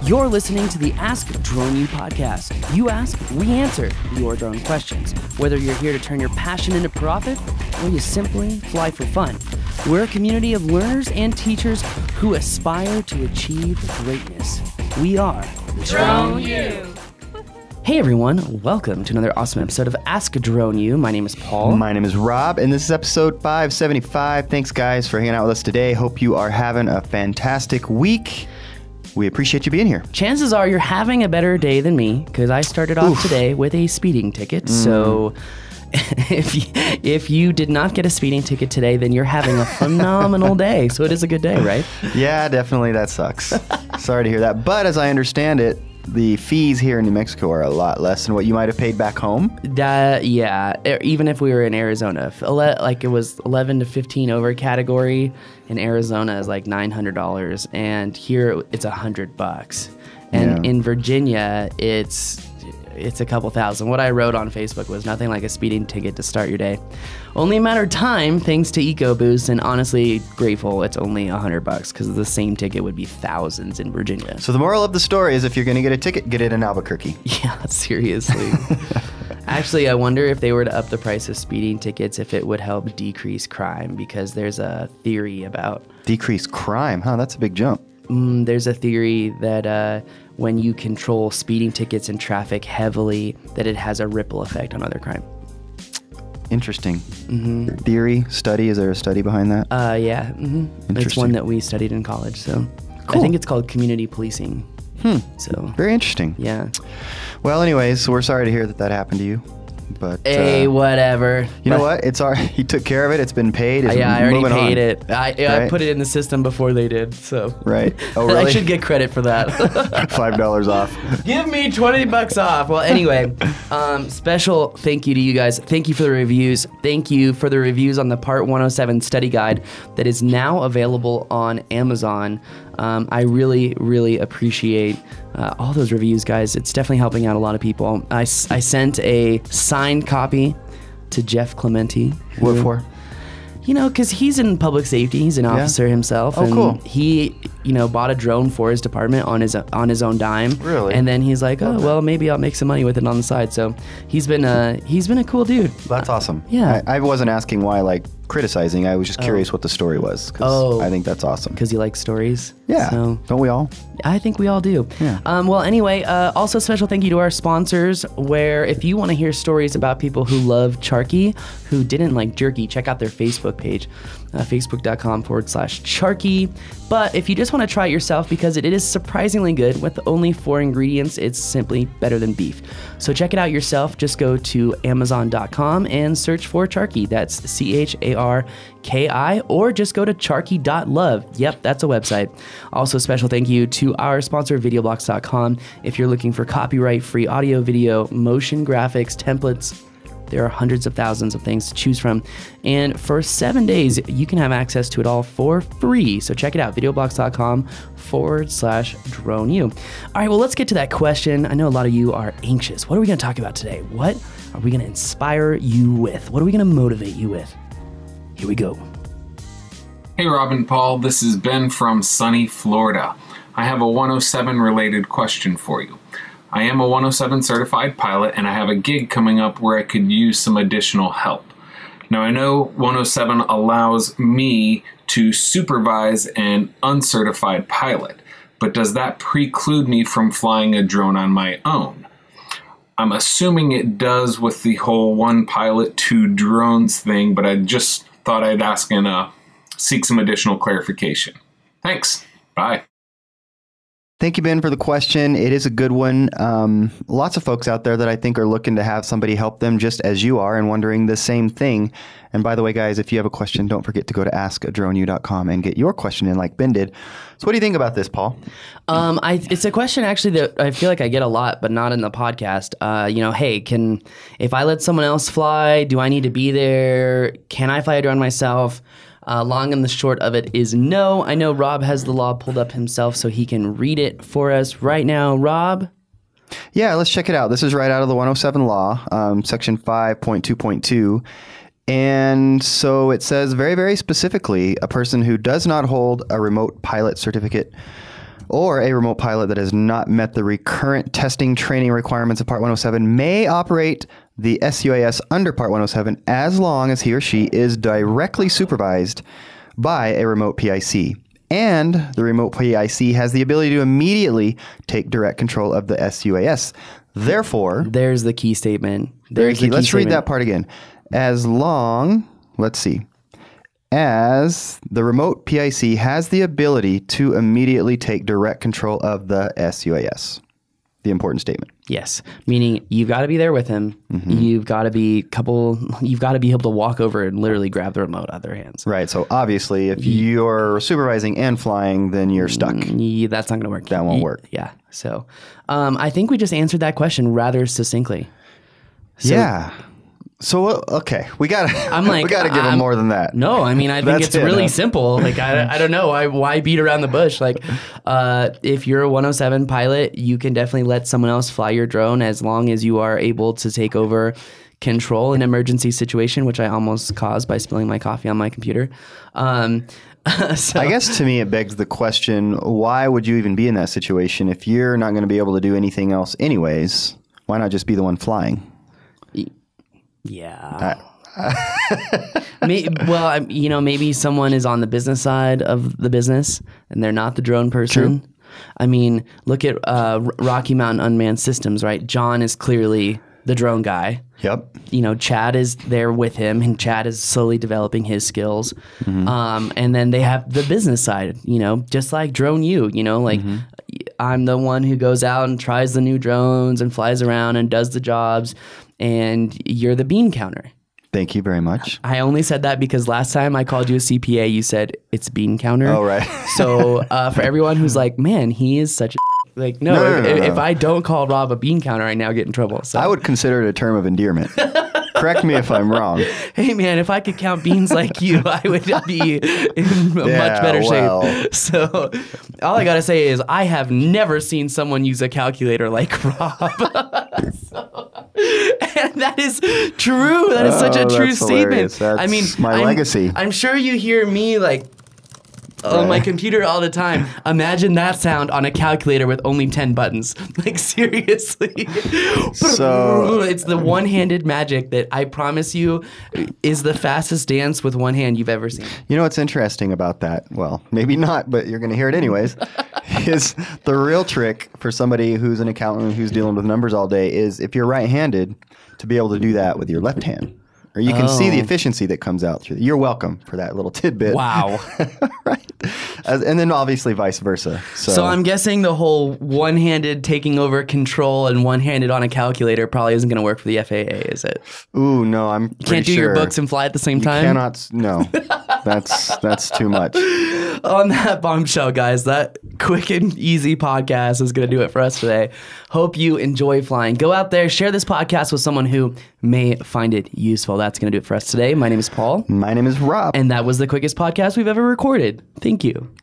You're listening to the Ask Drone U podcast. You ask, we answer your drone questions. Whether you're here to turn your passion into profit or you simply fly for fun, we're a community of learners and teachers who aspire to achieve greatness. We are Drone U. Hey everyone, welcome to another awesome episode of Ask Drone U. My name is Paul. My name is Rob, and this is episode 575. Thanks guys for hanging out with us today. Hope you are having a fantastic week. We appreciate you being here. Chances are you're having a better day than me, because I started off today with a speeding ticket. So if you did not get a speeding ticket today, then you're having a phenomenal day. So it is a good day, right? Yeah, definitely. That sucks. Sorry to hear that. But as I understand it, the fees here in New Mexico are a lot less than what you might have paid back home. Yeah, even if we were in Arizona, like it was 11 to 15 over category. In Arizona is like $900, and here it's $100. And in Virginia, it's a couple thousand. What I wrote on Facebook was nothing like a speeding ticket to start your day. Only a matter of time, thanks to EcoBoost, and honestly grateful it's only $100 because the same ticket would be thousands in Virginia. So the moral of the story is if you're going to get a ticket, get it in Albuquerque. Yeah, seriously. Actually, I wonder if they were to up the price of speeding tickets, if it would help decrease crime, because there's a theory about... Decrease crime? Huh, that's a big jump. There's a theory that when you control speeding tickets and traffic heavily, that it has a ripple effect on other crime. Interesting. Theory, study, is there a study behind that? Yeah. It's one that we studied in college, so cool. I think it's called community policing. So very interesting. Yeah. Well, anyways, we're sorry to hear that happened to you. But hey, whatever. You know what? It's he took care of it. It's been paid. I already paid it. I right? put it in the system before they did. So right. Oh, really? I should get credit for that. $5 off. Give me $20 off. Well, anyway, special thank you to you guys. Thank you for the reviews. Thank you for the reviews on the Part 107 study guide that is now available on Amazon. I really, really appreciate all those reviews, guys. It's definitely helping out a lot of people. I sent a signed copy to Jeff Clementi. What for? You know, because he's in public safety. He's an officer himself. Oh, cool. He, bought a drone for his department on his own dime. Really? And then he's like, oh, well, maybe I'll make some money with it on the side. So he's been a cool dude. That's awesome. Yeah. I wasn't asking why, criticizing. I was just curious what the story was. I think that's awesome. Because you like stories? Yeah. So, don't we all? I think we all do. Yeah. Well, anyway, also special thank you to our sponsors, where if you want to hear stories about people who love Charky, who didn't like jerky, check out their Facebook page, facebook.com/Charky. But if you just want to try it yourself, because it is surprisingly good, with only 4 ingredients, it's simply better than beef. So check it out yourself. Just go to amazon.com and search for Charky. That's CHARKI, or just go to charky.love. Yep, that's a website. Also, special thank you to our sponsor, videoblocks.com. If you're looking for copyright-free audio, video, motion graphics, templates, there are hundreds of thousands of things to choose from. And for 7 days, you can have access to it all for free. So check it out, videoblocks.com/DroneU. All right, well, let's get to that question. I know a lot of you are anxious. What are we going to talk about today? What are we going to inspire you with? What are we going to motivate you with? Here we go. Hey, Rob and Paul. This is Ben from sunny Florida. I have a 107 related question for you. I am a 107 certified pilot, and I have a gig coming up where I could use some additional help. Now, I know 107 allows me to supervise an uncertified pilot, but does that preclude me from flying a drone on my own? I'm assuming it does with the whole one pilot, 2 drones thing, but I just thought I'd ask and seek some additional clarification. Thanks. Bye. Thank you, Ben, for the question. It is a good one. Lots of folks out there that I think are looking to have somebody help them just as you are and wondering the same thing. And by the way, guys, if you have a question, don't forget to go to askdroneu.com and get your question in like Ben did. So what do you think about this, Paul? It's a question actually that I feel like I get a lot, but not in the podcast. Hey, if I let someone else fly, do I need to be there? Can I fly a drone myself? Long and the short of it is no. I know Rob has the law pulled up himself, so he can read it for us right now. Rob? Yeah, let's check it out. This is right out of the 107 law, section 5.2.2. And so it says very, very specifically, a person who does not hold a remote pilot certificate or a remote pilot that has not met the recurrent testing training requirements of Part 107 may operate the SUAS under Part 107 as long as he or she is directly supervised by a remote PIC. And the remote PIC has the ability to immediately take direct control of the SUAS. Therefore, there's the key statement. Let's read that part again. As long, let's see, as the remote PIC has the ability to immediately take direct control of the SUAS. The important statement. Yes, meaning you've got to be there with him. You've got to be able to walk over and literally grab the remote out of their hands. Right. So obviously, if you're supervising and flying, then you're stuck. That's not going to work. That won't work. Yeah. So I think we just answered that question rather succinctly. Yeah. So okay, we gotta give him more than that. No, I mean I think it's really simple. Like I don't know why beat around the bush. Like if you're a 107 pilot, you can definitely let someone else fly your drone as long as you are able to take over control in an emergency situation, which I almost caused by spilling my coffee on my computer. So, I guess to me it begs the question: why would you even be in that situation if you're not going to be able to do anything else anyways? Why not just be the one flying? Yeah. Maybe someone is on the business side of the business and they're not the drone person. True. I mean, look at Rocky Mountain Unmanned Systems, right? John is clearly the drone guy. Yep. Chad is there with him, and Chad is slowly developing his skills. And then they have the business side, just like Drone U, I'm the one who goes out and tries the new drones and flies around and does the jobs. And you're the bean counter. Thank you very much. I only said that because last time I called you a CPA, you said it's bean counter. Oh, right. So for everyone who's like, man, he is such a like, no. If I don't call Rob a bean counter, I now get in trouble. So I would consider it a term of endearment. Correct me if I'm wrong. Hey, man, if I could count beans like you, I would be in much better shape. So all I got to say is I have never seen someone use a calculator like Rob. And that is true. That is such a true statement. That's my legacy. I'm sure you hear me like on my computer all the time. Imagine that sound on a calculator with only 10 buttons. Like, seriously. So it's the one-handed magic that I promise you is the fastest dance with one hand you've ever seen. You know what's interesting about that? Well, maybe not, but you're going to hear it anyways. Is the real trick for somebody who's an accountant who's dealing with numbers all day is if you're right-handed to be able to do that with your left hand. Or you can see the efficiency that comes out through. You're welcome for that little tidbit. Wow. Right. And then obviously vice versa. So I'm guessing the whole one-handed taking over control and one-handed on a calculator probably isn't going to work for the FAA, is it? Ooh, no, I'm pretty Can't do your books and fly at the same time? You cannot, no. That's too much. On that bombshell, guys, that quick and easy podcast is going to do it for us today. Hope you enjoy flying. Go out there, share this podcast with someone who may find it useful. That's going to do it for us today. My name is Paul. My name is Rob. And that was the quickest podcast we've ever recorded. Thank you.